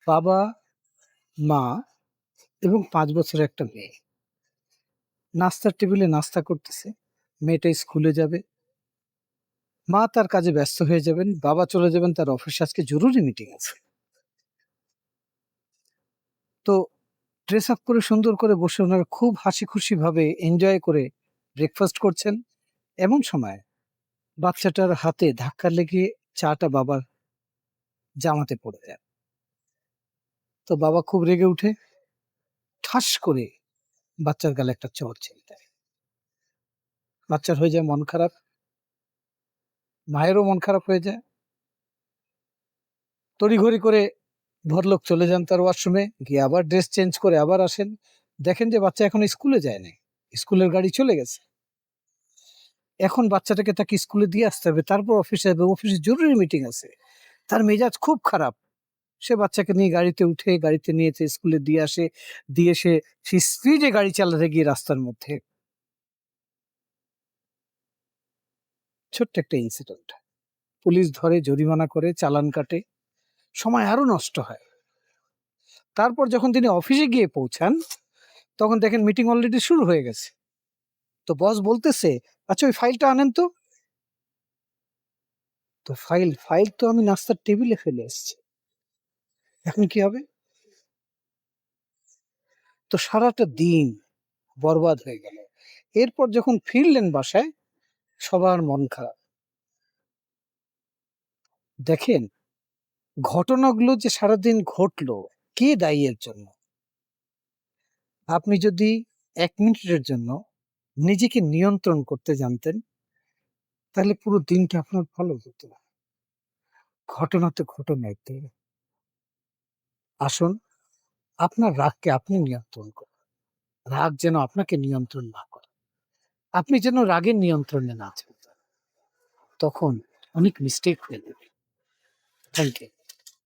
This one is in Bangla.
বাবা, মা এবং ৫ বছরের একটা মেয়ে। নাস্তার টেবিলে নাস্তা করতেছে। মেয়েটা স্কুলে যাবে। মা তার কাজে ব্যস্ত হয়ে যাবেন। বাবা চলে যাবেন তার অফিসে, আজকে জরুরি মিটিং আছে। তো ড্রেস আপ করে সুন্দর করে বসে ওনারা খুব হাসি খুশিভাবে এনজয় করে ব্রেকফাস্ট করছেন। এমন সময় বাচ্চাটার হাতে ধাক্কা লেগে চাটা বাবার জামাতে পড়ে যায়। তো বাবা খুব রেগে উঠে ঠাস করে বাচ্চার গালে একটা চড় ছেড়ে দেয়। বাচ্চার হয়ে যায় মন খারাপ, মায়েরও মন খারাপ হয়ে যায়। তড়িঘড়ি করে ভদ্রলোক চলে যান তার ওয়াশরুমে, গিয়ে আবার ড্রেস চেঞ্জ করে আবার আসেন। দেখেন যে বাচ্চা এখনো স্কুলে যায় নাই। স্কুলের গাড়ি চলে গেছে। এখন বাচ্চাটাকে তাকে স্কুলে দিয়ে আসতে হবে, তারপর অফিসে যাবে, অফিসে জরুরি মিটিং আছে। তার মেজাজ খুব খারাপ। সে বাচ্চাকে নিয়ে গাড়িতে উঠে গাড়িতে নিয়ে স্কুলে দিয়ে আসে। দিয়ে সে স্পিডে গাড়ি চালাতে গিয়ে রাস্তার মধ্যে ছোট্ট একটা ইনসিডেন্ট। পুলিশ ধরে, জরিমানা করে, চালান কাটে, সময় আরো নষ্ট হয়। তারপর যখন তিনি অফিসে গিয়ে পৌঁছান, তখন দেখেন মিটিং অলরেডি শুরু হয়ে গেছে। তো বস বলতেছে, আচ্ছা ওই ফাইলটা আনেন তো। তো ফাইল তো আমি নাস্তার টেবিলে ফেলে এসেছি, এখন কি হবে? তো সারাটা দিন বরবাদ হয়ে গেল। এরপর যখন ফিরলেন বাসায়, সবার মন খারাপ। দেখেন, ঘটনাগুলো যে সারাদিন ঘটলো, কে দায়ী এর জন্য? আপনি যদি ১ মিনিটের জন্য নিজেকে নিয়ন্ত্রণ করতে জানতেন, তাহলে পুরো দিনটা আপনার ভালো হতো। ঘটনা তো ঘটনাইতে। আসুন, আপনার রাগকে আপনি নিয়ন্ত্রণ করুন। রাগ যেন আপনাকে নিয়ন্ত্রণ না করে। আপনি যেন রাগের নিয়ন্ত্রণে না চলতেন। তখন অনেক মিস্টেক হয়ে যাবে। Thank you.